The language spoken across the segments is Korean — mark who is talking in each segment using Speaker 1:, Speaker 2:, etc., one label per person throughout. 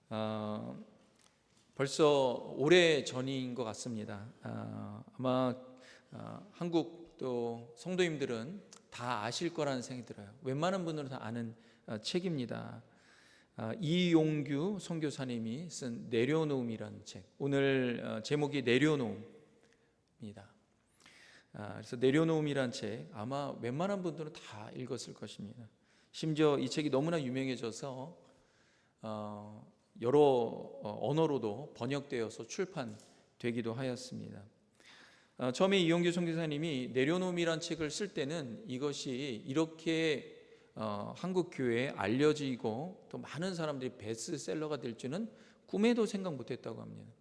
Speaker 1: 어, 벌써 오래 전인 것 같습니다. 아마 한국 또 성도님들은 다 아실 거라는 생각이 들어요. 웬만한 분들은 다 아는 책입니다. 이용규 선교사님이 쓴 내려놓음이라는 책. 오늘 제목이 내려놓음입니다. 그래서 내려놓음이라는 책 아마 웬만한 분들은 다 읽었을 것입니다. 심지어 이 책이 너무나 유명해져서 여러 언어로도 번역되어서 출판되기도 하였습니다. 처음에 이용규 선교사님이 내려놓음이란 책을 쓸 때는 이것이 이렇게 한국 교회에 알려지고 또 많은 사람들이 베스트셀러가 될 줄은 꿈에도 생각 못했다고 합니다.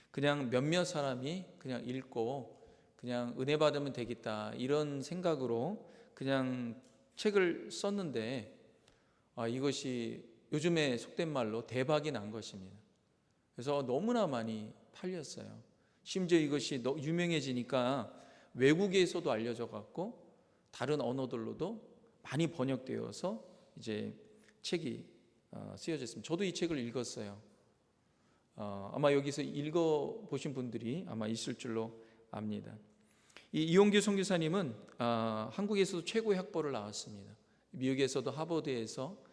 Speaker 1: 그냥 몇몇 사람이 그냥 읽고 그냥 은혜 받으면 되겠다 이런 생각으로 그냥 책을 썼는데 이것이 요즘에 속된 말로 대박이 난 것입니다. 그래서 너무나 많이 팔렸어요. 심지어 이것이 유명해지니까 외국에서도 알려져 갖고 다른 언어들로도 많이 번역되어서 이제 책이 쓰여졌습니다. 저도 이 책을 읽었어요. 아마 여기서 읽어보신 분들이 아마 있을 줄로 압니다. 이 이용규 선교사님은 한국에서도 최고의 학벌을 나왔습니다. 미국에서도 하버드에서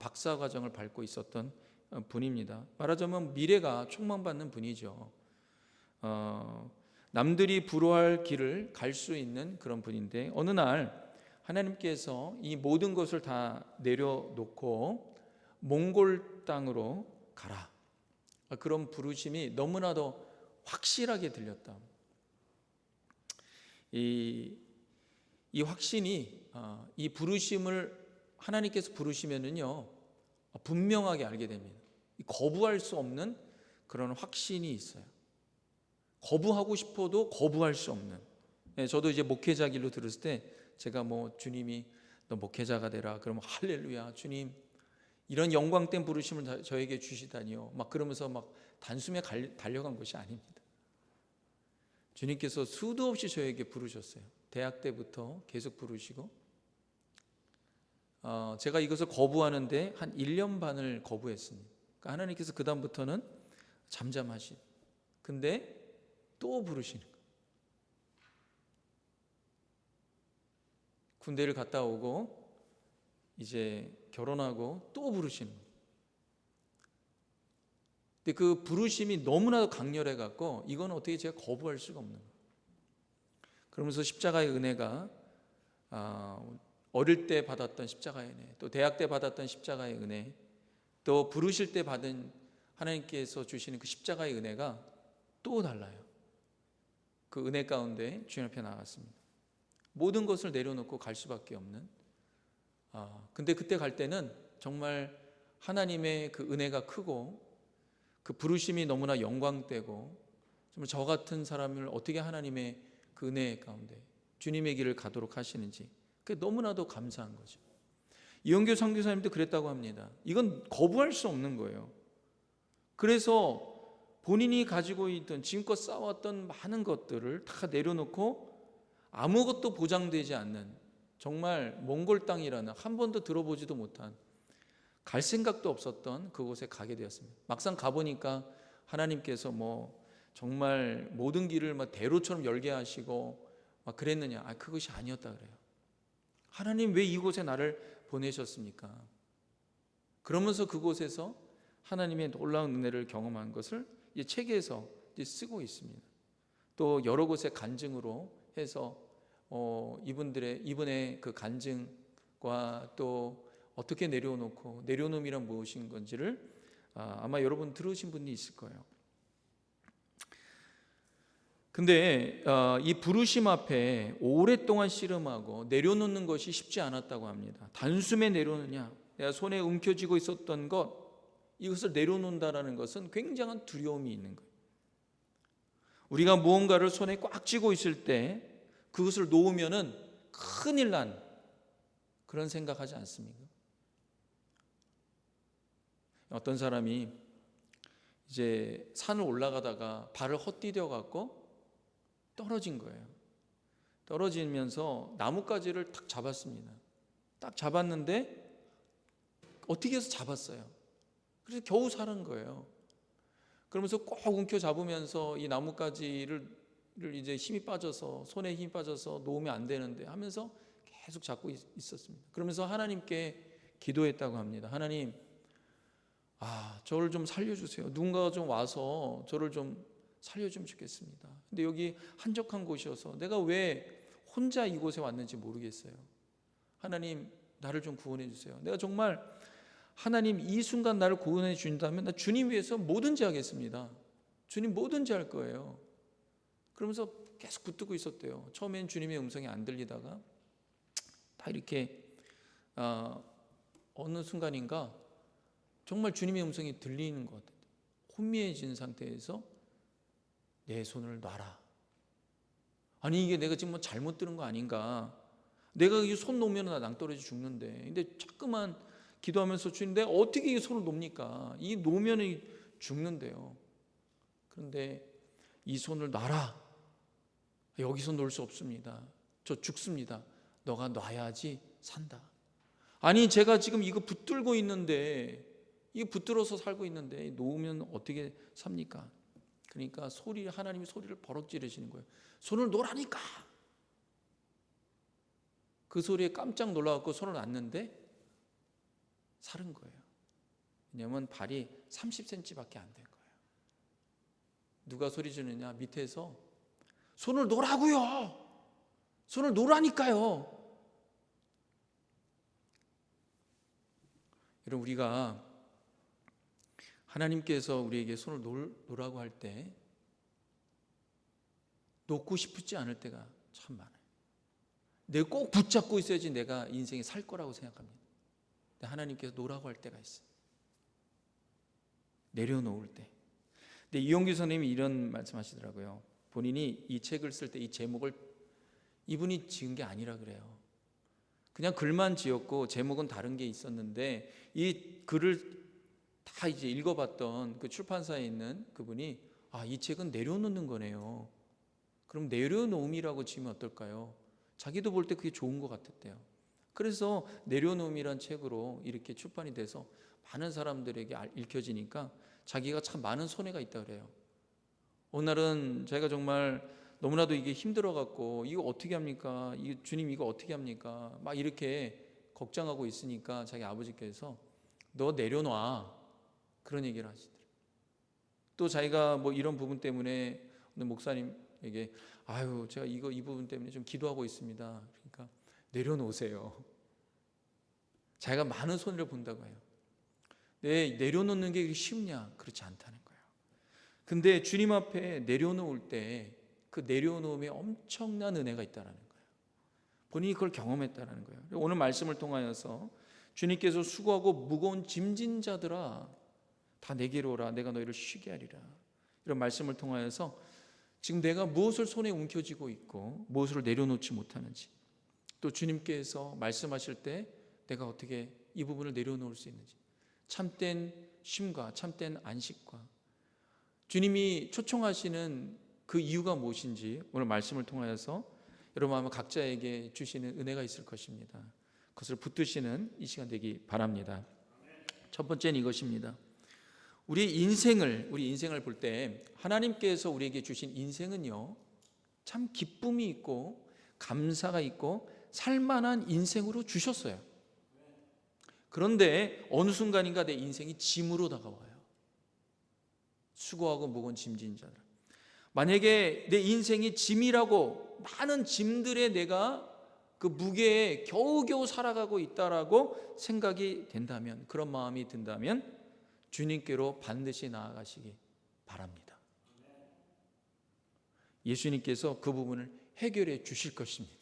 Speaker 1: 박사 과정을 밟고 있었던 분입니다. 말하자면 미래가 촉망받는 분이죠. 남들이 부러워할 길을 갈 수 있는 그런 분인데 어느 날 하나님께서 이 모든 것을 다 내려놓고 몽골 땅으로 가라. 그런 부르심이 너무나도 확실하게 들렸다. 이 확신이 이 부르심을 하나님께서 부르시면은요 분명하게 알게 됩니다. 거부할 수 없는 그런 확신이 있어요. 거부하고 싶어도 거부할 수 없는. 저도 이제 목회자 길로 들었을 때 제가 주님이 너 목회자가 되라 그러면 할렐루야 주님 이런 영광된 부르심을 저에게 주시다니요 막 그러면서 막 단숨에 달려간 것이 아닙니다. 주님께서 수도 없이 저에게 부르셨어요. 대학 때부터 계속 부르시고 제가 이것을 거부하는데 한 1년 반을 거부했습니다. 그러니까 하나님께서 그 다음부터는 잠잠하신 근데 또 부르시는 거예요. 군대를 갔다 오고 이제 결혼하고 또 부르시는 거예요. 근데 그 부르심이 너무나도 강렬해 갖고 이건 어떻게 제가 거부할 수가 없는 거예요. 그러면서 십자가의 은혜가 어릴 때 받았던 십자가의 은혜, 또 대학 때 받았던 십자가의 은혜, 또 부르실 때 받은 하나님께서 주시는 그 십자가의 은혜가 또 달라요. 그 은혜 가운데 주님 앞에 나갔습니다. 모든 것을 내려놓고 갈 수밖에 없는. 근데 그때 갈 때는 정말 하나님의 그 은혜가 크고 그 부르심이 너무나 영광되고 정말 저 같은 사람을 어떻게 하나님의 그 은혜 가운데 주님의 길을 가도록 하시는지 그게 너무나도 감사한 거죠. 이용규 선교사님도 그랬다고 합니다. 이건 거부할 수 없는 거예요. 그래서 본인이 가지고 있던 지금껏 쌓아왔던 많은 것들을 다 내려놓고 아무것도 보장되지 않는 정말 몽골 땅이라는 한 번도 들어보지도 못한 갈 생각도 없었던 그곳에 가게 되었습니다. 막상 가보니까 하나님께서 정말 모든 길을 대로처럼 열게 하시고 막 그랬느냐? 그것이 아니었다 그래요. 하나님 왜 이곳에 나를 보내셨습니까? 그러면서 그곳에서 하나님의 놀라운 은혜를 경험한 것을 이 책에서 쓰고 있습니다. 또 여러 곳의 간증으로 해서 이분의 그 간증과 또 어떻게 내려놓고 내려놓음이란 무엇인 건지를 아마 여러분 들으신 분이 있을 거예요. 근데 이 부르심 앞에 오랫동안 씨름하고 내려놓는 것이 쉽지 않았다고 합니다. 단숨에 내려놓느냐, 내가 손에 움켜쥐고 있었던 것 이것을 내려놓는다라는 것은 굉장한 두려움이 있는 거예요. 우리가 무언가를 손에 꽉 쥐고 있을 때 그것을 놓으면은 큰일 난 그런 생각하지 않습니까? 어떤 사람이 이제 산을 올라가다가 발을 헛디뎌 갖고 떨어진 거예요. 떨어지면서 나뭇가지를 딱 잡았습니다. 딱 잡았는데 어떻게 해서 잡았어요. 그래서 겨우 사는 거예요. 그러면서 꼭 움켜잡으면서 이 나뭇가지를 이제 힘이 빠져서, 손에 힘이 빠져서 놓으면 안 되는데 하면서 계속 잡고 있었습니다. 그러면서 하나님께 기도했다고 합니다. 하나님, 저를 좀 살려주세요. 누군가가 좀 와서 저를 좀 살려주면 좋겠습니다. 근데 여기 한적한 곳이어서 내가 왜 혼자 이곳에 왔는지 모르겠어요. 하나님, 나를 좀 구원해 주세요. 내가 정말 하나님 이 순간 나를 구원해 준다면 나 주님 위해서 뭐든지 하겠습니다. 주님 뭐든지 할 거예요. 그러면서 계속 붙들고 있었대요. 처음엔 주님의 음성이 안 들리다가 다 이렇게 어느 순간인가 정말 주님의 음성이 들리는 것 같아요. 혼미해진 상태에서 내 손을 놔라. 아니 이게 내가 지금 뭐 잘못 들은 거 아닌가? 내가 이 손 놓으면 나 낭떠러지 죽는데, 근데 자꾸만 기도하면서 주님 내가 어떻게 이 손을 놓습니까? 이 놓으면 죽는데요. 그런데 이 손을 놔라. 여기서 놓을 수 없습니다. 저 죽습니다. 너가 놔야지 산다. 아니 제가 지금 이거 붙들고 있는데, 이거 붙들어서 살고 있는데 놓으면 어떻게 삽니까? 그러니까 하나님이 소리를 버럭 지르시는 거예요. 손을 놓으라니까. 그 소리에 깜짝 놀라갖고 손을 놨는데 살은 거예요. 왜냐하면 발이 30cm밖에 안 된 거예요. 누가 소리 지르느냐? 밑에서 손을 놓으라고요. 손을 놓으라니까요. 여러분, 우리가 하나님께서 우리에게 손을 놓으라고 할 때 놓고 싶지 않을 때가 참 많아요. 내가 꼭 붙잡고 있어야지 내가 인생에 살 거라고 생각합니다. 근데 하나님께서 놓으라고 할 때가 있어요. 내려놓을 때. 근데 이용규 선생님이 이런 말씀하시더라고요. 본인이 이 책을 쓸 때 이 제목을 이분이 지은 게 아니라 그래요. 그냥 글만 지었고 제목은 다른 게 있었는데 이 글을 다 이제 읽어봤던 그 출판사에 있는 그분이 이 책은 내려놓는 거네요. 그럼 내려놓음이라고 지으면 어떨까요? 자기도 볼 때 그게 좋은 것 같았대요. 그래서 내려놓음이란 책으로 이렇게 출판이 돼서 많은 사람들에게 읽혀지니까 자기가 참 많은 손해가 있다 그래요. 어느 날은 자기가 정말 너무나도 이게 힘들어갖고 이거 어떻게 합니까? 주님 이거 어떻게 합니까? 막 이렇게 걱정하고 있으니까 자기 아버지께서 너 내려놔, 그런 얘기를 하시더라고요. 또 자기가 뭐 이런 부분 때문에 오늘 목사님에게 제가 이 부분 때문에 좀 기도하고 있습니다. 그러니까 내려놓으세요. 자기가 많은 손해를 본다고 해요. 내려놓는 게 쉽냐? 그렇지 않다는 거예요. 근데 주님 앞에 내려놓을 때 그 내려놓음에 엄청난 은혜가 있다는 거예요. 본인이 그걸 경험했다는 거예요. 오늘 말씀을 통하여서 주님께서 수고하고 무거운 짐진 자들아 다 내게로 오라, 내가 너희를 쉬게 하리라, 이런 말씀을 통하여서 지금 내가 무엇을 손에 움켜쥐고 있고 무엇을 내려놓지 못하는지, 또 주님께서 말씀하실 때 내가 어떻게 이 부분을 내려놓을 수 있는지, 참된 쉼과 참된 안식과 주님이 초청하시는 그 이유가 무엇인지 오늘 말씀을 통하여서 여러분 아마 각자에게 주시는 은혜가 있을 것입니다. 그것을 붙드시는 이 시간 되기 바랍니다. 첫 번째는 이것입니다. 우리 인생을 볼 때 하나님께서 우리에게 주신 인생은요, 참 기쁨이 있고 감사가 있고 살만한 인생으로 주셨어요. 그런데 어느 순간인가 내 인생이 짐으로 다가와요. 수고하고 무거운 짐진 자들. 만약에 내 인생이 짐이라고, 많은 짐들에 내가 그 무게에 겨우겨우 살아가고 있다라고 생각이 된다면, 그런 마음이 든다면 주님께로 반드시 나아가시기 바랍니다. 예수님께서 그 부분을 해결해 주실 것입니다.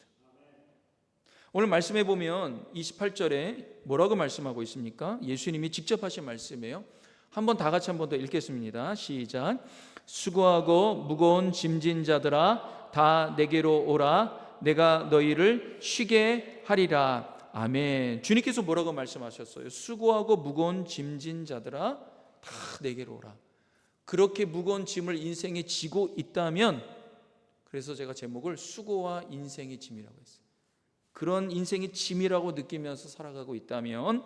Speaker 1: 오늘 말씀해 보면 28절에 뭐라고 말씀하고 있습니까? 예수님이 직접 하신 말씀이에요. 한번 다 같이 한 번 더 읽겠습니다. 시작. 수고하고 무거운 짐진 자들아 다 내게로 오라, 내가 너희를 쉬게 하리라. 아멘. 주님께서 뭐라고 말씀하셨어요? 수고하고 무거운 짐진 자들아 다 내게로 오라. 그렇게 무거운 짐을 인생에 지고 있다면, 그래서 제가 제목을 수고와 인생의 짐이라고 했어요. 그런 인생의 짐이라고 느끼면서 살아가고 있다면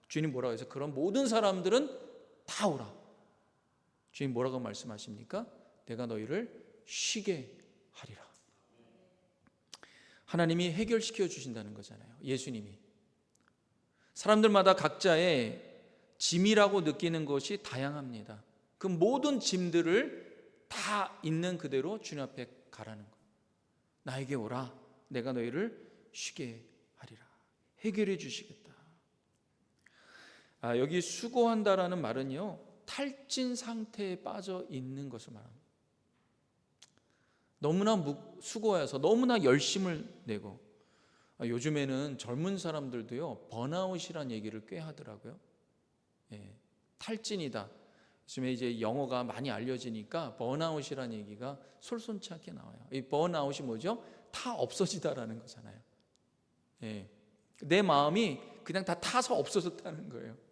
Speaker 1: 주님 뭐라고 해서 그런 모든 사람들은 다 오라. 주님 뭐라고 말씀하십니까? 내가 너희를 쉬게 하리라. 하나님이 해결시켜 주신다는 거잖아요. 예수님이. 사람들마다 각자의 짐이라고 느끼는 것이 다양합니다. 그 모든 짐들을 다 있는 그대로 주님 앞에 가라는 거예요. 나에게 오라. 내가 너희를 쉬게 하리라. 해결해 주시겠다. 여기 수고한다라는 말은요, 탈진 상태에 빠져 있는 것을 말합니다. 너무나 수고해서 너무나 열심을 내고, 요즘에는 젊은 사람들도요 번아웃이란 얘기를 꽤 하더라고요. 탈진이다. 요즘에 이제 영어가 많이 알려지니까 번아웃이란 얘기가 솔선치 않게 나와요. 이 번아웃이 뭐죠? 다 없어지다라는 거잖아요. 내 마음이 그냥 다 타서 없어졌다는 거예요.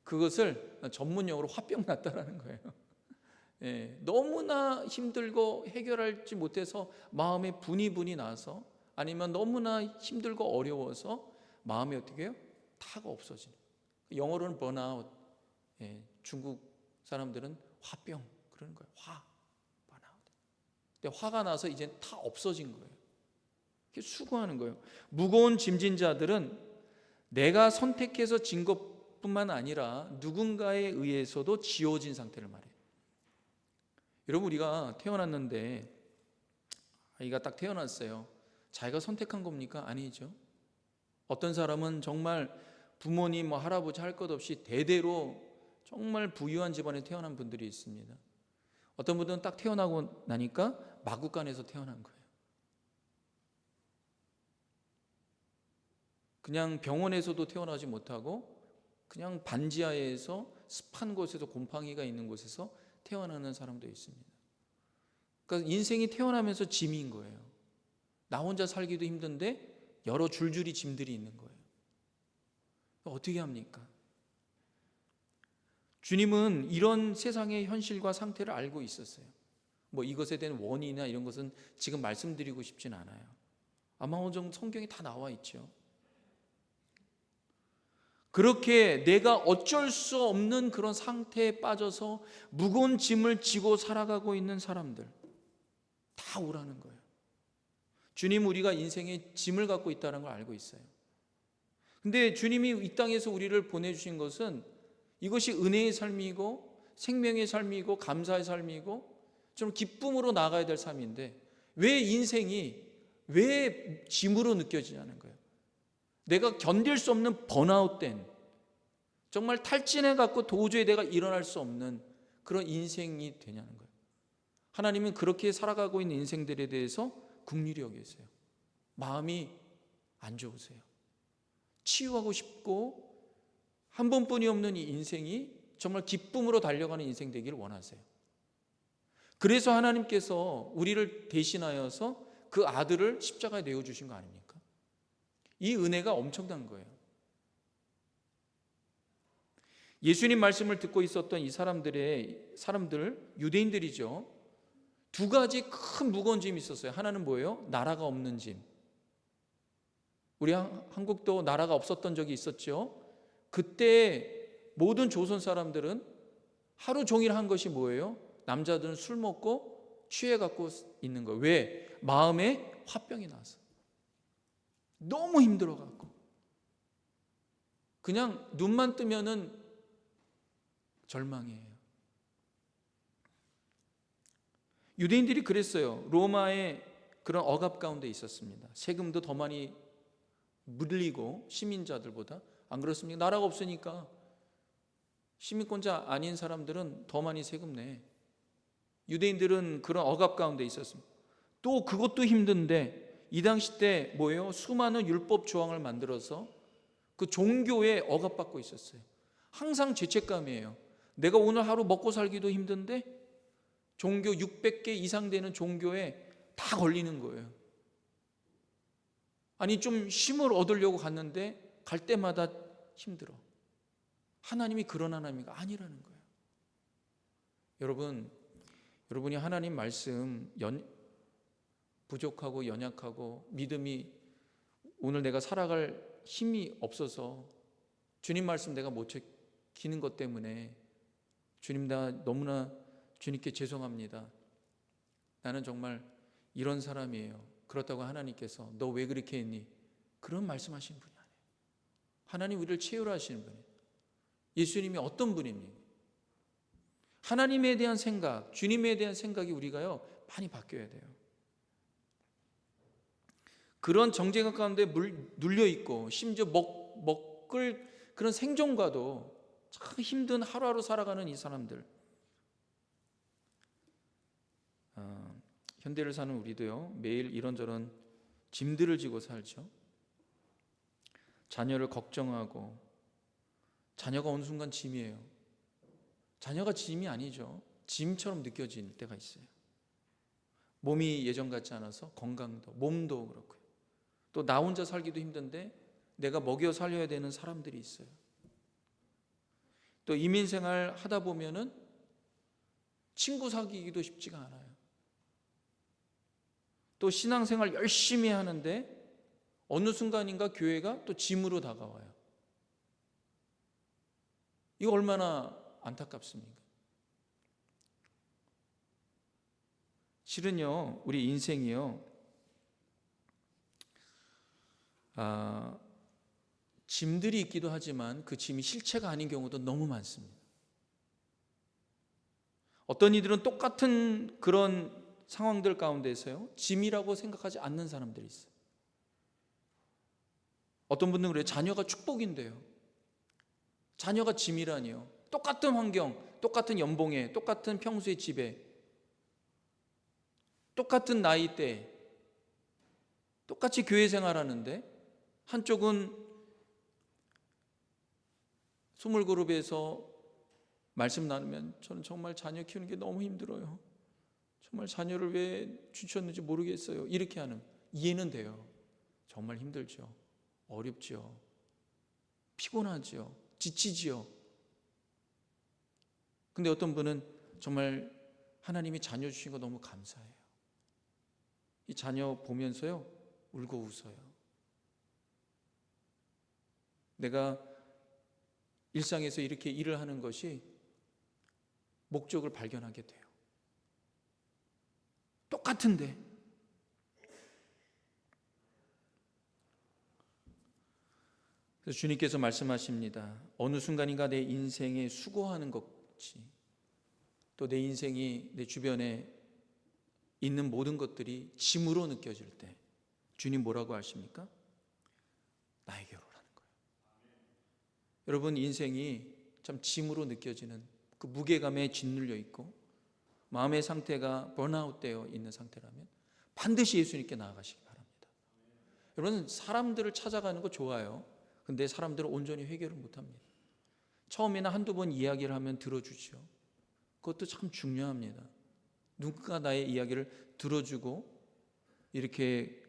Speaker 1: 그것을 전문용어로 화병 났다라는 거예요. 너무나 힘들고 해결하지 못해서 마음에 분이 나서, 아니면 너무나 힘들고 어려워서 마음이 어떻게 해요? 타가 없어지는. 영어로는 번아웃, 중국 사람들은 화병 그러는 거예요. 번아웃. 근데 화가 나서 이제 다 없어진 거예요. 이렇게 수고하는 거예요. 무거운 짐진 자들은 내가 선택해서 진 것뿐만 아니라 누군가에 의해서도 지어진 상태를 말해요. 여러분, 우리가 태어났는데 아이가 딱 태어났어요. 자기가 선택한 겁니까? 아니죠. 어떤 사람은 정말 부모님, 할아버지 할 것 없이 대대로 정말 부유한 집안에 태어난 분들이 있습니다. 어떤 분들은 딱 태어나고 나니까 마구간에서 태어난 거예요. 그냥 병원에서도 태어나지 못하고 그냥 반지하에서 습한 곳에서, 곰팡이가 있는 곳에서 태어나는 사람도 있습니다. 그러니까 인생이 태어나면서 짐인 거예요. 나 혼자 살기도 힘든데 여러 줄줄이 짐들이 있는 거예요. 어떻게 합니까? 주님은 이런 세상의 현실과 상태를 알고 있었어요. 이것에 대한 원인이나 이런 것은 지금 말씀드리고 싶진 않아요. 아마 어느 정도 성경에 다 나와 있죠. 그렇게 내가 어쩔 수 없는 그런 상태에 빠져서 무거운 짐을 지고 살아가고 있는 사람들 다 오라는 거예요. 주님, 우리가 인생에 짐을 갖고 있다는 걸 알고 있어요. 근데 주님이 이 땅에서 우리를 보내주신 것은 이것이 은혜의 삶이고 생명의 삶이고 감사의 삶이고 좀 기쁨으로 나가야 될 삶인데, 왜 인생이 왜 짐으로 느껴지냐는 거예요. 내가 견딜 수 없는 번아웃된, 정말 탈진해갖고 도저히 내가 일어날 수 없는 그런 인생이 되냐는 거예요. 하나님은 그렇게 살아가고 있는 인생들에 대해서 긍휼히 여기세요. 마음이 안 좋으세요. 치유하고 싶고 한 번뿐이 없는 이 인생이 정말 기쁨으로 달려가는 인생 되기를 원하세요. 그래서 하나님께서 우리를 대신하여서 그 아들을 십자가에 내어주신 거 아닙니까? 이 은혜가 엄청난 거예요. 예수님 말씀을 듣고 있었던 이 사람들, 유대인들이죠. 두 가지 큰 무거운 짐이 있었어요. 하나는 뭐예요? 나라가 없는 짐. 우리 한국도 나라가 없었던 적이 있었죠. 그때 모든 조선 사람들은 하루 종일 한 것이 뭐예요? 남자들은 술 먹고 취해 갖고 있는 거예요. 왜? 마음에 화병이 나서. 너무 힘들어 갖고. 그냥 눈만 뜨면은 절망이에요. 유대인들이 그랬어요. 로마의 그런 억압 가운데 있었습니다. 세금도 더 많이 물리고, 시민자들보다. 안 그렇습니까? 나라가 없으니까 시민권자 아닌 사람들은 더 많이 세금 내. 유대인들은 그런 억압 가운데 있었습니다. 또 그것도 힘든데 이 당시 때 뭐예요? 수많은 율법 조항을 만들어서 그 종교에 억압받고 있었어요. 항상 죄책감이에요. 내가 오늘 하루 먹고 살기도 힘든데 종교 600개 이상 되는 종교에 다 걸리는 거예요. 아니, 좀 쉼을 얻으려고 갔는데 갈 때마다 힘들어. 하나님이 그런 하나님이 아니라는 거예요. 여러분이 하나님 말씀 부족하고 연약하고 믿음이 오늘 내가 살아갈 힘이 없어서 주님 말씀 내가 못 지키는 것 때문에 주님, 나 너무나 주님께 죄송합니다. 나는 정말 이런 사람이에요. 그렇다고 하나님께서 너 왜 그렇게 했니? 그런 말씀하시는 분이 아니에요. 하나님 우리를 채우라시는 분이에요. 예수님이 어떤 분입니까? 하나님에 대한 생각, 주님에 대한 생각이 우리가요 많이 바뀌어야 돼요. 그런 정죄감 가운데 눌려 있고 심지어 먹을 그런 생존과도 참 힘든 하루하루 살아가는 이 사람들, 현대를 사는 우리도요 매일 이런저런 짐들을 지고 살죠. 자녀를 걱정하고, 자녀가 어느 순간 짐이에요. 자녀가 짐이 아니죠. 짐처럼 느껴질 때가 있어요. 몸이 예전 같지 않아서 건강도, 몸도 그렇고요. 또 나 혼자 살기도 힘든데 내가 먹여 살려야 되는 사람들이 있어요. 또 이민생활 하다 보면은 친구 사귀기도 쉽지가 않아요. 또 신앙생활 열심히 하는데 어느 순간인가 교회가 또 짐으로 다가와요. 이거 얼마나 안타깝습니까? 실은요 우리 인생이요 짐들이 있기도 하지만 그 짐이 실체가 아닌 경우도 너무 많습니다. 어떤 이들은 똑같은 그런 상황들 가운데서요 짐이라고 생각하지 않는 사람들이 있어요. 어떤 분들은 그래요. 자녀가 축복인데요, 자녀가 짐이라니요. 똑같은 환경, 똑같은 연봉에, 똑같은 평소의 집에, 똑같은 나이대, 똑같이 교회 생활하는데 한쪽은 스몰그룹에서 말씀 나누면 저는 정말 자녀 키우는 게 너무 힘들어요. 정말 자녀를 왜 주셨는지 모르겠어요. 이렇게 하는, 이해는 돼요. 정말 힘들죠. 어렵죠. 피곤하죠. 지치지요. 근데 어떤 분은 정말 하나님이 자녀 주신 거 너무 감사해요. 이 자녀 보면서요 울고 웃어요. 내가 일상에서 이렇게 일을 하는 것이 목적을 발견하게 돼요. 똑같은데. 그래서 주님께서 말씀하십니다. 어느 순간인가 내 인생에 수고하는 것이, 또 내 인생이 내 주변에 있는 모든 것들이 짐으로 느껴질 때 주님 뭐라고 하십니까? 나에게로 오라는 거예요. 여러분, 인생이 참 짐으로 느껴지는 그 무게감에 짓눌려 있고 마음의 상태가 번아웃 되어 있는 상태라면 반드시 예수님께 나아가시기 바랍니다. 여러분, 사람들을 찾아가는 거 좋아요. 근데 사람들은 온전히 해결을 못합니다. 처음에는 한두 번 이야기를 하면 들어주죠. 그것도 참 중요합니다. 누군가 나의 이야기를 들어주고 이렇게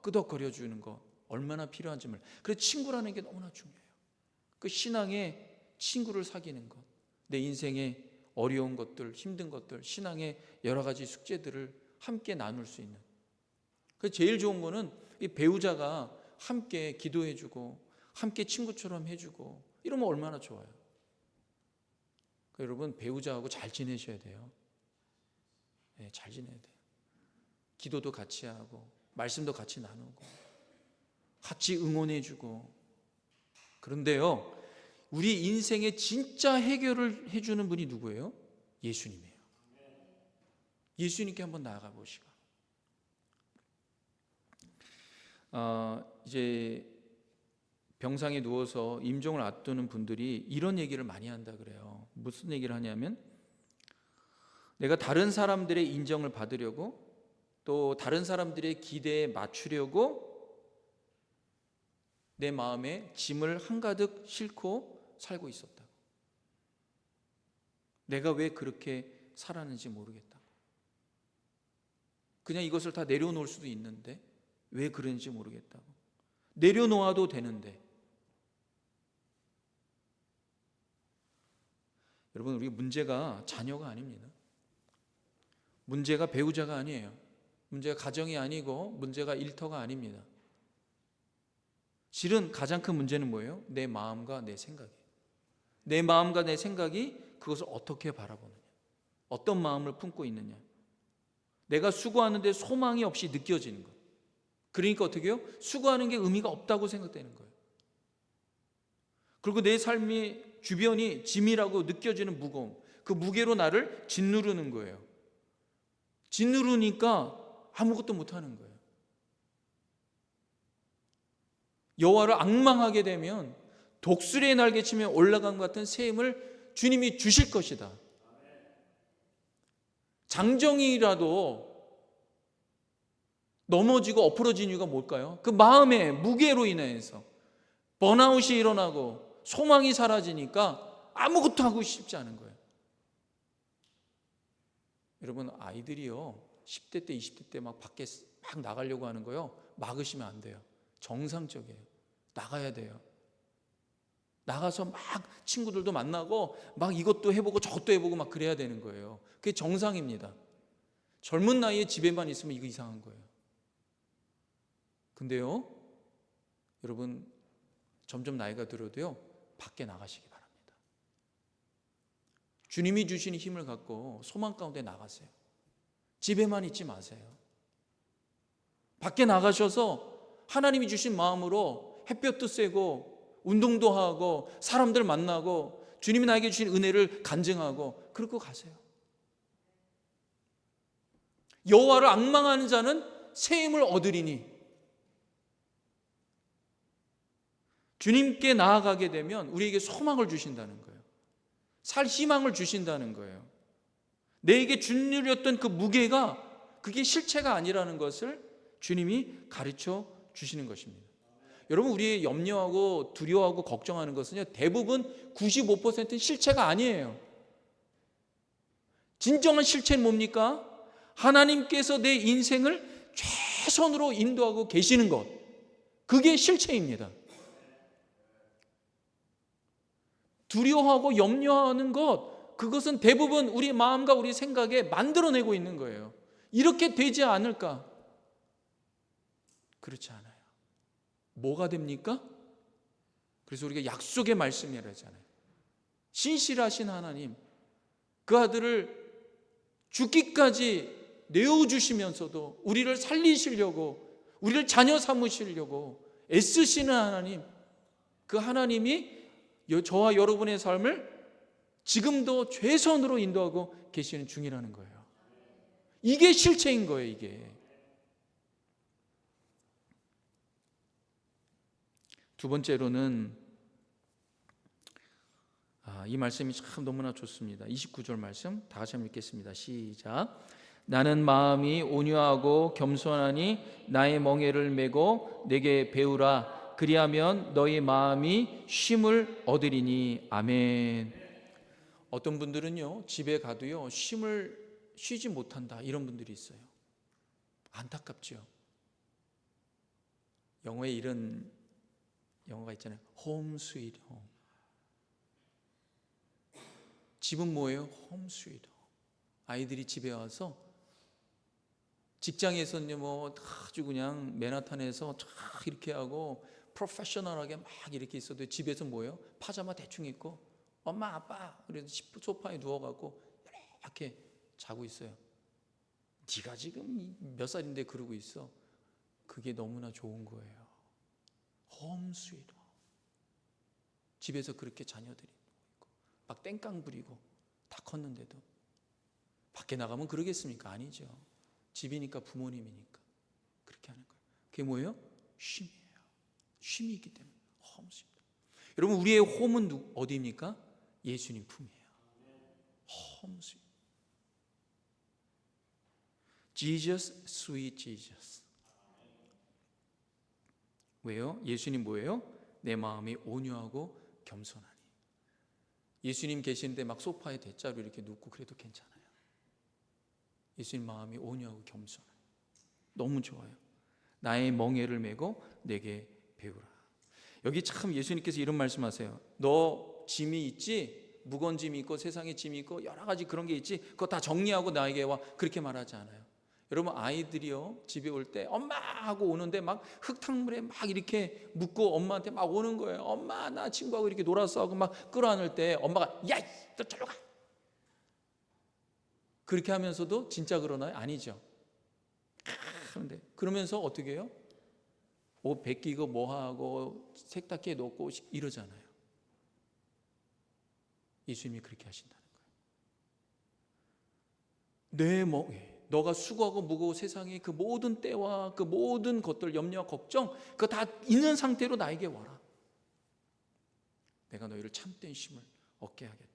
Speaker 1: 끄덕거려 주는 거 얼마나 필요한지 몰라요. 그래서 친구라는 게 너무나 중요해요. 그 신앙의 친구를 사귀는 것, 내 인생의 어려운 것들, 힘든 것들, 신앙의 여러 가지 숙제들을 함께 나눌 수 있는, 그 제일 좋은 거는 이 배우자가 함께 기도해주고 함께 친구처럼 해주고 이러면 얼마나 좋아요. 여러분, 배우자하고 잘 지내셔야 돼요. 네, 잘 지내야 돼요. 기도도 같이 하고 말씀도 같이 나누고 같이 응원해주고. 그런데요, 우리 인생의 진짜 해결을 해주는 분이 누구예요? 예수님이에요. 예수님께 한번 나아가 보시고, 이제 병상에 누워서 임종을 앞두는 분들이 이런 얘기를 많이 한다 그래요. 무슨 얘기를 하냐면, 내가 다른 사람들의 인정을 받으려고, 또 다른 사람들의 기대에 맞추려고 내 마음에 짐을 한가득 싣고 살고 있었다고. 내가 왜 그렇게 살았는지 모르겠다고. 그냥 이것을 다 내려놓을 수도 있는데 왜 그런지 모르겠다고. 내려놓아도 되는데. 여러분, 우리 문제가 자녀가 아닙니다. 문제가 배우자가 아니에요. 문제가 가정이 아니고 문제가 일터가 아닙니다. 실은 가장 큰 문제는 뭐예요? 내 마음과 내 생각이에요. 내 마음과 내 생각이 그것을 어떻게 바라보느냐, 어떤 마음을 품고 있느냐. 내가 수고하는데 소망이 없이 느껴지는 것. 그러니까 어떻게 해요? 수고하는 게 의미가 없다고 생각되는 거예요. 그리고 내 삶이 주변이 짐이라고 느껴지는 무거움, 그 무게로 나를 짓누르는 거예요. 짓누르니까 아무것도 못하는 거예요. 여호와를 앙망하게 되면 독수리의 날개치며 올라간 것 같은 새 힘을 주님이 주실 것이다. 장정이라도 넘어지고 엎어진 이유가 뭘까요? 그 마음의 무게로 인해서 번아웃이 일어나고 소망이 사라지니까 아무것도 하고 싶지 않은 거예요. 여러분, 아이들이요 10대 때 20대 때 막 밖에 막 나가려고 하는 거요 막으시면 안 돼요. 정상적이에요. 나가야 돼요. 나가서 막 친구들도 만나고 막 이것도 해보고 저것도 해보고 막 그래야 되는 거예요. 그게 정상입니다. 젊은 나이에 집에만 있으면 이거 이상한 거예요. 근데요 여러분, 점점 나이가 들어도요 밖에 나가시기 바랍니다. 주님이 주시는 힘을 갖고 소망 가운데 나가세요. 집에만 있지 마세요. 밖에 나가셔서 하나님이 주신 마음으로 햇볕도 쐬고 운동도 하고 사람들 만나고 주님이 나에게 주신 은혜를 간증하고 그러고 가세요. 여호와를 앙망하는 자는 새 힘을 얻으리니. 주님께 나아가게 되면 우리에게 소망을 주신다는 거예요. 살 희망을 주신다는 거예요. 내게 짓누렸던 그 무게가 그게 실체가 아니라는 것을 주님이 가르쳐 주시는 것입니다. 여러분, 우리의 염려하고 두려워하고 걱정하는 것은요 대부분 95%는 실체가 아니에요. 진정한 실체는 뭡니까? 하나님께서 내 인생을 최선으로 인도하고 계시는 것, 그게 실체입니다. 두려워하고 염려하는 것, 그것은 대부분 우리 마음과 우리 생각에 만들어내고 있는 거예요. 이렇게 되지 않을까? 그렇지 않아요. 뭐가 됩니까? 그래서 우리가 약속의 말씀이라 하잖아요. 신실하신 하나님, 그 아들을 죽기까지 내어주시면서도 우리를 살리시려고, 우리를 자녀 삼으시려고 애쓰시는 하나님, 그 하나님이 저와 여러분의 삶을 지금도 최선으로 인도하고 계시는 중이라는 거예요. 이게 실체인 거예요. 이게 두 번째로는 이 말씀이 참 너무나 좋습니다. 29절 말씀 다 같이 한번 읽겠습니다. 시작. 나는 마음이 온유하고 겸손하니 나의 멍에를 메고 내게 배우라. 그리하면 너희 마음이 쉼을 얻으리니. 아멘. 어떤 분들은요 집에 가도요 쉼을 쉬지 못한다, 이런 분들이 있어요. 안타깝죠. 영어에 이런 영어가 있잖아요. 홈 스윗 홈. 집은 뭐예요? 홈 스윗 홈. 아이들이 집에 와서, 직장에서는 뭐 아주 그냥 맨하탄에서 쫙 이렇게 하고 프로페셔널하게 막 이렇게 있어도 집에서 뭐예요? 파자마 대충 입고 엄마 아빠 그래서 소파에 누워갖고 이렇게 자고 있어요. 네가 지금 몇 살인데 그러고 있어. 그게 너무나 좋은 거예요. 홈 스윗 홈. 집에서 그렇게 자녀들이 있고 막 땡깡 부리고 다 컸는데도 밖에 나가면 그러겠습니까? 아니죠. 집이니까 부모님이니까 그렇게 하는 거예요. 그게 뭐예요? 쉼이에요. 쉼이 있기 때문에 홈 스윗 홈. 여러분, 우리의 홈은 어디입니까? 예수님 품이에요. 홈 스윗. Jesus, sweet Jesus. 왜요? 예수님 뭐예요? 내 마음이 온유하고 겸손하니. 예수님 계시는데 막 소파에 대자로 이렇게 눕고 그래도 괜찮아요. 예수님 마음이 온유하고 겸손해요. 너무 좋아요. 나의 멍에를 메고 내게 배우라. 여기 참 예수님께서 이런 말씀하세요. 너 짐이 있지? 무거운 짐이 있고 세상에 짐이 있고 여러 가지 그런 게 있지? 그거 다 정리하고 나에게 와. 그렇게 말하지 않아요. 여러분, 아이들이요 집에 올 때 엄마 하고 오는데 막 흙탕물에 막 이렇게 묻고 엄마한테 막 오는 거예요. 엄마 나 친구하고 이렇게 놀았어 하고 막 끌어안을 때 엄마가 야 너 저리로 가 그렇게 하면서도 진짜 그러나요? 아니죠. 그런데 그러면서 어떻게 해요? 옷 벗기고 뭐하고 세탁기에 넣고 이러잖아요. 예수님이 그렇게 하신다는 거예요. 너가 수고하고 무거워 세상의 그 모든 때와 그 모든 것들, 염려와 걱정, 그거 다 있는 상태로 나에게 와라. 내가 너희를 참된 쉼을 얻게 하겠다.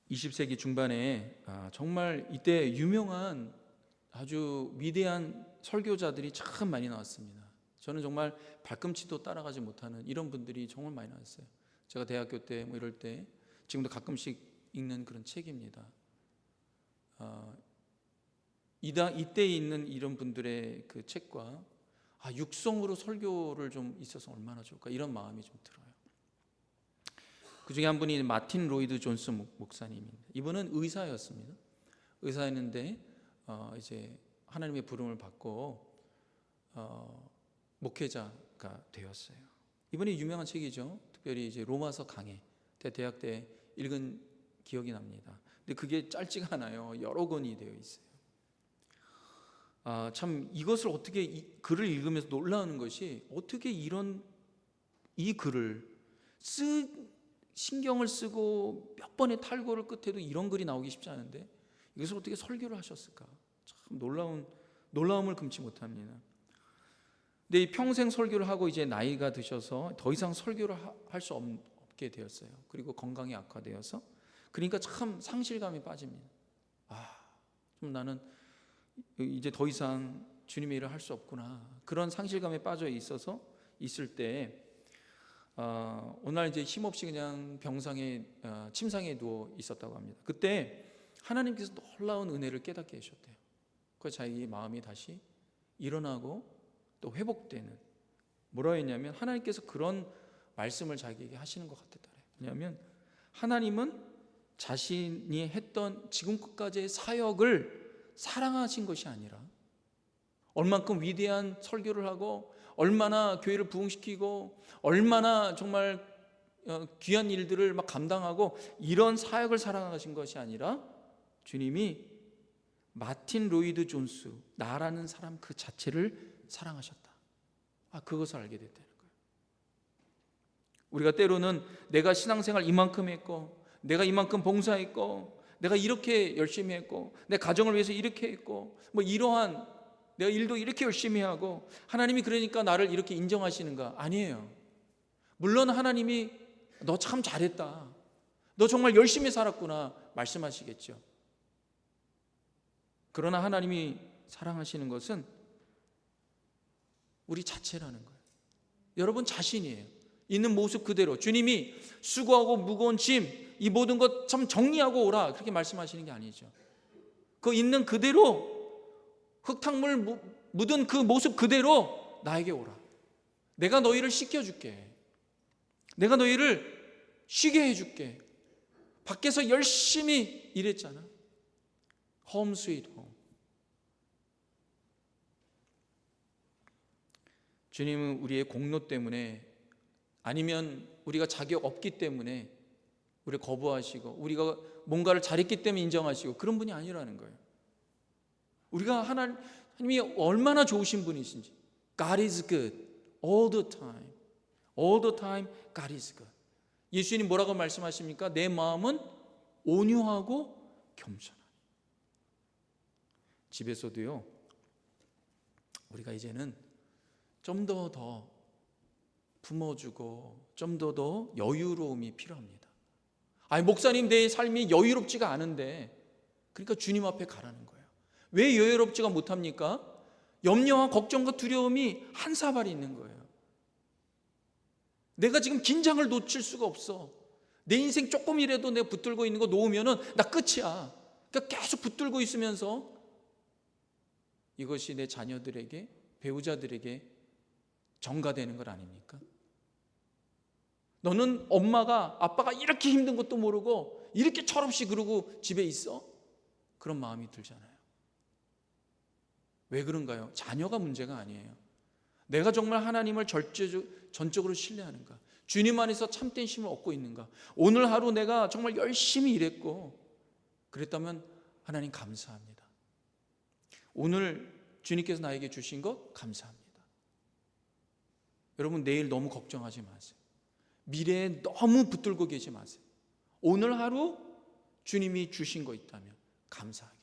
Speaker 1: 20세기 중반에 정말 이때 유명한 아주 위대한 설교자들이 참 많이 나왔습니다. 저는 정말 발꿈치도 따라가지 못하는 이런 분들이 정말 많이 나왔어요. 제가 대학교 때 뭐 이럴 때 지금도 가끔씩 읽는 그런 책입니다. 이때 있는 이런 분들의 그 책과 육성으로 설교를 좀 있어서 얼마나 좋을까 이런 마음이 좀 들어요. 그 중에 한 분이 마틴 로이드 존스 목사님입니다. 이분은 의사였습니다. 의사였는데 이제 하나님의 부름을 받고 목회자가 되었어요. 이분이 유명한 책이죠. 특별히 이제 로마서 강해 대학 때 읽은 기억이 납니다. 근데 그게 짧지가 않아요. 여러 권이 되어 있어요. 참 이것을 어떻게 글을 읽으면서 놀라는 것이 어떻게 이 글을 신경을 쓰고 몇 번의 탈고를 끝에도 이런 글이 나오기 쉽지 않은데 이것을 어떻게 설교를 하셨을까? 참 놀라움을 금치 못합니다. 근데 평생 설교를 하고 이제 나이가 드셔서 더 이상 설교를 할 수 없게 되었어요. 그리고 건강이 악화되어서 그러니까 참 상실감에 빠집니다. 좀 나는 이제 더 이상 주님의 일을 할 수 없구나. 그런 상실감에 빠져 있을 때 어느 날 이제 힘없이 그냥 병상에 침상에 누워 있었다고 합니다. 그때 하나님께서 놀라운 은혜를 깨닫게 하셨대요. 그래서 자기 마음이 다시 일어나고 또 회복되는, 뭐라 했냐면 하나님께서 그런 말씀을 자기에게 하시는 것 같았다. 왜냐하면 하나님은 자신이 했던 지금까지의 사역을 사랑하신 것이 아니라 얼만큼 위대한 설교를 하고 얼마나 교회를 부흥시키고 얼마나 정말 귀한 일들을 막 감당하고 이런 사역을 사랑하신 것이 아니라 주님이 마틴 로이드 존스, 나라는 사람 그 자체를 사랑하셨다. 그것을 알게 됐다는 거예요. 우리가 때로는 내가 신앙생활 이만큼 했고 내가 이만큼 봉사했고 내가 이렇게 열심히 했고 내 가정을 위해서 이렇게 했고 뭐 이러한 내가 일도 이렇게 열심히 하고 하나님이 그러니까 나를 이렇게 인정하시는가? 아니에요. 물론 하나님이 너 참 잘했다, 너 정말 열심히 살았구나 말씀하시겠죠. 그러나 하나님이 사랑하시는 것은 우리 자체라는 거예요. 여러분 자신이에요. 있는 모습 그대로 주님이 수고하고 무거운 짐 이 모든 것 참 정리하고 오라 그렇게 말씀하시는 게 아니죠. 그 있는 그대로 흙탕물 묻은 그 모습 그대로 나에게 오라. 내가 너희를 씻겨줄게. 내가 너희를 쉬게 해줄게. 밖에서 열심히 일했잖아. Home sweet home. 주님은 우리의 공로 때문에 아니면 우리가 자격 없기 때문에 우리를 거부하시고 우리가 뭔가를 잘했기 때문에 인정하시고 그런 분이 아니라는 거예요. 우리가 하나님이 얼마나 좋으신 분이신지. God is good all the time. All the time God is good. 예수님 뭐라고 말씀하십니까? 내 마음은 온유하고 겸손하니. 집에서도요, 우리가 이제는 좀 더 품어주고 좀 더 여유로움이 필요합니다. 목사님 내 삶이 여유롭지가 않은데 그러니까 주님 앞에 가라는 거예요. 왜 여유롭지가 못합니까? 염려와 걱정과 두려움이 한 사발이 있는 거예요. 내가 지금 긴장을 놓칠 수가 없어. 내 인생 조금이라도 내가 붙들고 있는 거 놓으면은 나 끝이야. 그러니까 계속 붙들고 있으면서 이것이 내 자녀들에게, 배우자들에게 전가되는 것 아닙니까? 너는 엄마가 아빠가 이렇게 힘든 것도 모르고 이렇게 철없이 그러고 집에 있어? 그런 마음이 들잖아요. 왜 그런가요? 자녀가 문제가 아니에요. 내가 정말 하나님을 전적으로 신뢰하는가? 주님 안에서 참된 힘을 얻고 있는가? 오늘 하루 내가 정말 열심히 일했고 그랬다면 하나님 감사합니다. 오늘 주님께서 나에게 주신 것 감사합니다. 여러분, 내일 너무 걱정하지 마세요. 미래에 너무 붙들고 계지 마세요. 오늘 하루 주님이 주신 거 있다면 감사하게,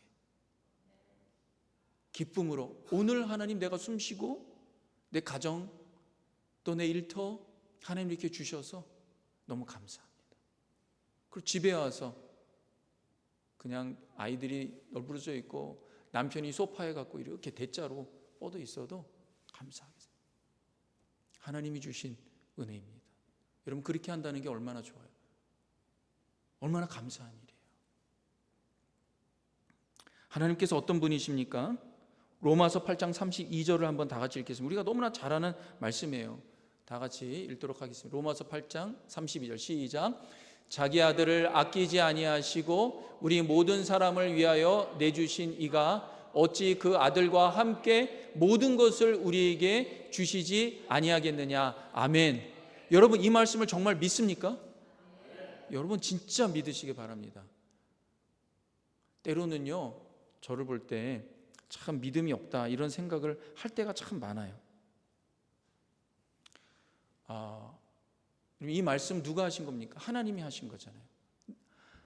Speaker 1: 기쁨으로, 오늘 하나님 내가 숨쉬고 내 가정 또 내 일터 하나님 이렇게 주셔서 너무 감사합니다. 그리고 집에 와서 그냥 아이들이 널브러져 있고 남편이 소파에 갖고 이렇게 대자로 뻗어 있어도 감사하게 하나님이 주신 은혜입니다. 여러분, 그렇게 한다는 게 얼마나 좋아요. 얼마나 감사한 일이에요. 하나님께서 어떤 분이십니까? 로마서 8장 32절을 한번 다 같이 읽겠습니다. 우리가 너무나 잘 아는 말씀이에요. 다 같이 읽도록 하겠습니다. 로마서 8장 32절 시작. 자기 아들을 아끼지 아니하시고 우리 모든 사람을 위하여 내주신 이가 어찌 그 아들과 함께 모든 것을 우리에게 주시지 아니하겠느냐. 아멘. 여러분, 이 말씀을 정말 믿습니까? 여러분, 진짜 믿으시기 바랍니다. 때로는요, 저를 볼 때 참 믿음이 없다 이런 생각을 할 때가 참 많아요. 이 말씀 누가 하신 겁니까? 하나님이 하신 거잖아요.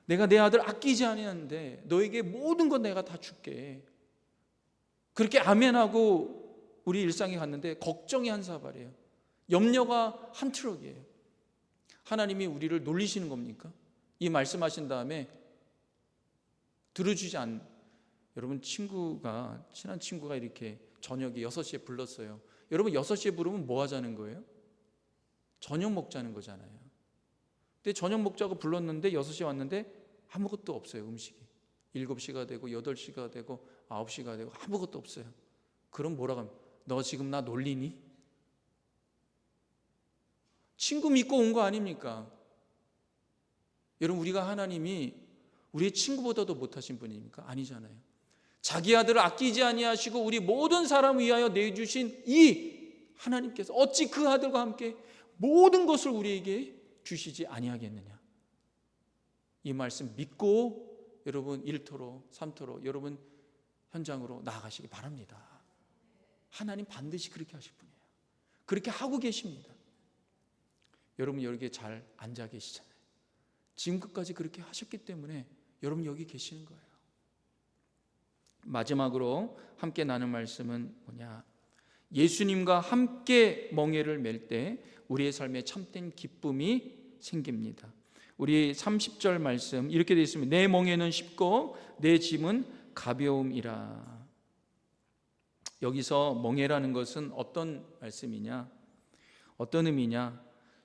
Speaker 1: 내가 내 아들 아끼지 아니하는데 너에게 모든 건 내가 다 줄게. 그렇게 아멘하고 우리 일상에 갔는데 걱정이 한 사발이에요. 염려가 한 트럭이에요. 하나님이 우리를 놀리시는 겁니까? 이 말씀하신 다음에 들어주지 않는, 여러분, 친한 친구가 이렇게 저녁에 6시에 불렀어요. 여러분, 6시에 부르면 뭐 하자는 거예요? 저녁 먹자는 거잖아요. 근데 저녁 먹자고 불렀는데 6시에 왔는데 아무것도 없어요. 음식이 7시가 되고 8시가 되고 9시가 되고 아무것도 없어요. 그럼 뭐라고 하면, 너 지금 나 놀리니? 친구 믿고 온 거 아닙니까? 여러분, 우리가 하나님이 우리의 친구보다도 못하신 분입니까? 아니잖아요. 자기 아들을 아끼지 아니하시고 우리 모든 사람을 위하여 내주신 이 하나님께서 어찌 그 아들과 함께 모든 것을 우리에게 주시지 아니하겠느냐. 이 말씀 믿고 여러분 일터로, 삼터로, 여러분 현장으로 나아가시기 바랍니다. 하나님 반드시 그렇게 하실 분이에요. 그렇게 하고 계십니다. 여러분, 여기에 잘 앉아 계시잖아요. 지금까지 그렇게 하셨기 때문에 여러분 여기 계시는 거예요. 마지막으로 함께 나눈 말씀은 뭐냐? 예수님과 함께 멍에를 맬 때 우리의 삶에 참된 기쁨이 생깁니다. 우리 30절 말씀 이렇게 되어 있습니다. 내 멍에는 쉽고 내 짐은 가벼움이라. 여기서 멍에라는 것은 어떤 말씀이냐? 어떤 의미냐?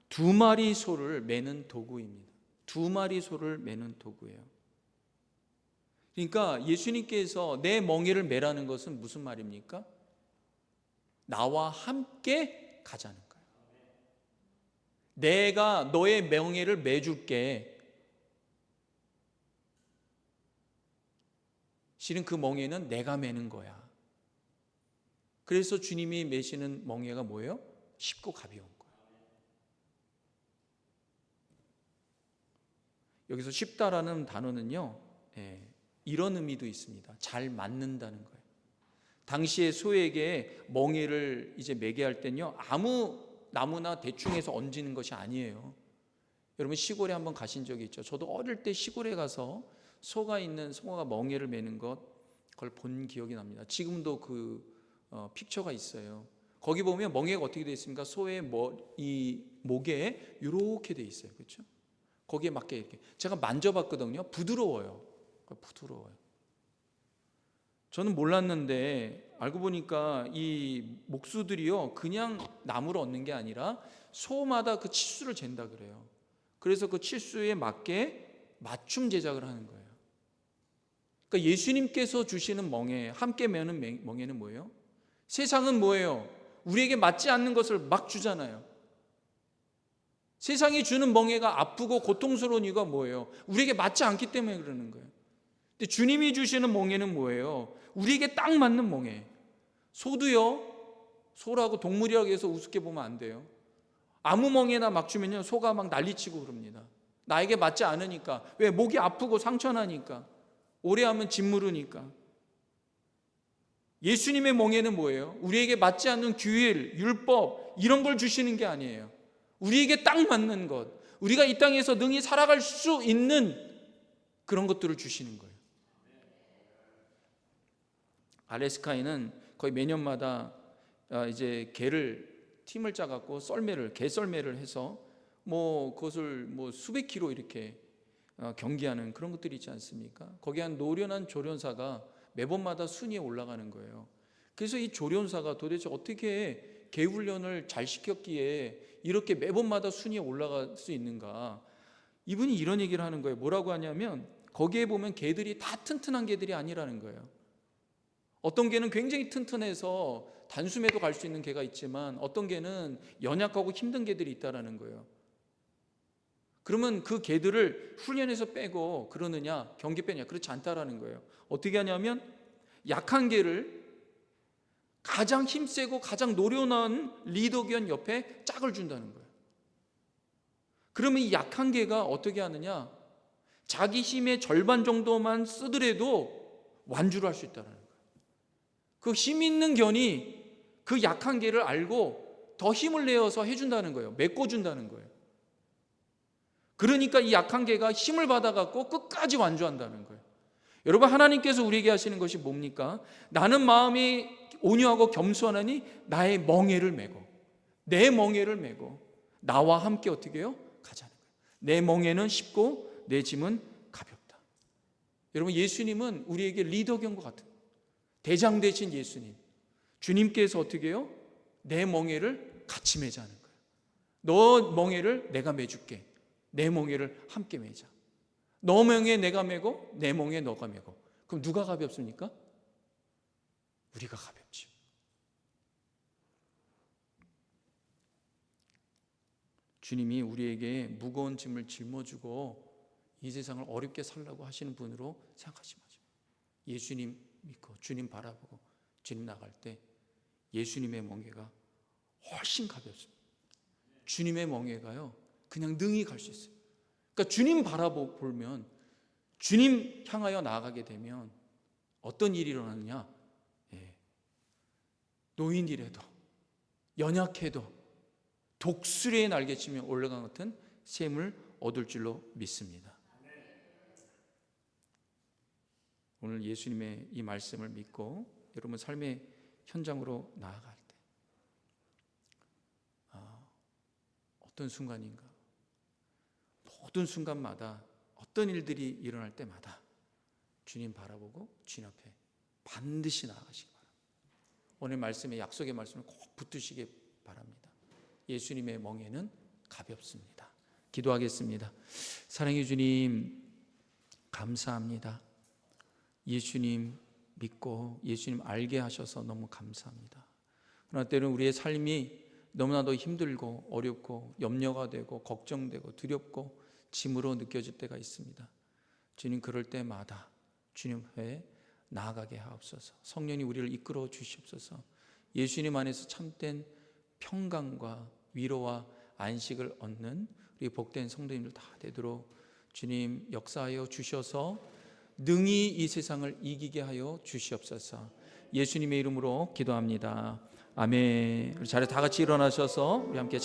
Speaker 1: 2마리 소를 매는 도구입니다. 2마리 소를 매는 도구예요. 그러니까 예수님께서 내 멍에를 매라는 것은 무슨 말입니까? 나와 함께 가자는 거예요. 내가 너의 멍에를 매줄게. 실은 그 멍에는 내가 매는 거야. 그래서 주님이 매시는 멍에가 뭐예요? 쉽고 가벼운 거예요. 여기서 쉽다라는 단어는요, 이런 의미도 있습니다. 잘 맞는다는 거예요. 당시에 소에게 멍에를 이제 매게 할 때는요, 아무 나무나 대충 해서 얹는 것이 아니에요. 여러분, 시골에 한번 가신 적이 있죠? 저도 어릴 때 시골에 가서 소가 멍에를 매는 그걸 본 기억이 납니다. 지금도 그 픽처가 있어요. 거기 보면 멍에가 어떻게 되어 있습니까? 소의 이 목에 이렇게 되어 있어요. 그렇죠? 거기에 맞게 이렇게. 제가 만져봤거든요. 부드러워요. 저는 몰랐는데 알고 보니까 이 목수들이요, 그냥 나무를 얻는 게 아니라 소마다 그 치수를 잰다 그래요. 그래서 그 치수에 맞게 맞춤 제작을 하는 거예요. 그러니까 예수님께서 주시는 멍에, 함께 매는 멍에는 뭐예요? 세상은 뭐예요? 우리에게 맞지 않는 것을 막 주잖아요. 세상이 주는 멍에가 아프고 고통스러운 이유가 뭐예요? 우리에게 맞지 않기 때문에 그러는 거예요. 근데 주님이 주시는 멍에는 뭐예요? 우리에게 딱 맞는 멍에. 소도요, 소라고 동물이라고 해서 우습게 보면 안 돼요. 아무 멍에나 막 주면요, 소가 막 난리치고 그럽니다. 나에게 맞지 않으니까. 왜? 목이 아프고 상처나니까. 오래 하면 짓무르니까. 예수님의 멍에는 뭐예요? 우리에게 맞지 않는 규율, 율법 이런 걸 주시는 게 아니에요. 우리에게 딱 맞는 것, 우리가 이 땅에서 능히 살아갈 수 있는 그런 것들을 주시는 거예요. 알래스카에는 거의 매년마다 이제 개를 팀을 짜갖고 개 썰매를 해서 그것을 수백 킬로 이렇게 경기하는 그런 것들이 있지 않습니까? 거기 한 노련한 조련사가 매번마다 순위에 올라가는 거예요. 그래서 이 조련사가 도대체 어떻게 개 훈련을 잘 시켰기에 이렇게 매번마다 순위에 올라갈 수 있는가? 이분이 이런 얘기를 하는 거예요. 뭐라고 하냐면 거기에 보면 개들이 다 튼튼한 개들이 아니라는 거예요. 어떤 개는 굉장히 튼튼해서 단숨에도 갈 수 있는 개가 있지만 어떤 개는 연약하고 힘든 개들이 있다라는 거예요. 그러면 그 개들을 훈련해서 빼고 그러느냐, 경기 빼냐? 그렇지 않다라는 거예요. 어떻게 하냐면 약한 개를 가장 힘세고 가장 노련한 리더견 옆에 짝을 준다는 거예요. 그러면 이 약한 개가 어떻게 하느냐? 자기 힘의 절반 정도만 쓰더라도 완주를 할 수 있다는 거예요. 그 힘 있는 견이 그 약한 개를 알고 더 힘을 내어서 해준다는 거예요. 메꿔준다는 거예요. 그러니까 이 약한 개가 힘을 받아갖고 끝까지 완주한다는 거예요. 여러분, 하나님께서 우리에게 하시는 것이 뭡니까? 나는 마음이 온유하고 겸손하니 나의 멍에를 메고, 내 멍에를 메고 나와 함께 어떻게 해요? 가자는 거예요. 내 멍에는 쉽고 내 짐은 가볍다. 여러분, 예수님은 우리에게 리더견과 같은 대장 되신 예수님, 주님께서 어떻게 해요? 내 멍에를 같이 매자는 거예요. 너 멍에를 내가 매줄게. 내 멍에를 함께 매자. 너 멍에 내가 매고 내 멍에 너가 매고. 그럼 누가 가볍습니까? 우리가 가볍죠. 주님이 우리에게 무거운 짐을 짊어지고 이 세상을 어렵게 살라고 하시는 분으로 생각하지 마세요. 예수님 믿고 주님 바라보고 주님 나갈 때 예수님의 멍에가 훨씬 가볍습니다. 주님의 멍에가요, 그냥 능히 갈 수 있어요. 그러니까 주님 바라보면, 주님 향하여 나아가게 되면 어떤 일이 일어나느냐? 노인이라도 연약해도 독수리의 날개치며 올라간 같은 셈을 얻을 줄로 믿습니다. 오늘 예수님의 이 말씀을 믿고 여러분 삶의 현장으로 나아갈 때 어떤 순간인가, 모든 순간마다 어떤 일들이 일어날 때마다 주님 바라보고 주님 앞에 반드시 나아가시기 바랍니다. 오늘 말씀에 약속의 말씀을 꼭 붙드시기 바랍니다. 예수님의 멍에는 가볍습니다. 기도하겠습니다. 사랑해 주님, 감사합니다. 예수님 믿고 예수님 알게 하셔서 너무 감사합니다. 그러나 때로는 우리의 삶이 너무나도 힘들고 어렵고 염려가 되고 걱정되고 두렵고 짐으로 느껴질 때가 있습니다. 주님, 그럴 때마다 주님 앞에 나아가게 하옵소서. 성령이 우리를 이끌어 주시옵소서. 예수님 안에서 참된 평강과 위로와 안식을 얻는 우리 복된 성도님들 다 되도록 주님 역사하여 주셔서 능히 이 세상을 이기게 하여 주시옵소서. 예수님의 이름으로 기도합니다. 아멘. 우리 자리에 다 같이 일어나셔서 우리 함께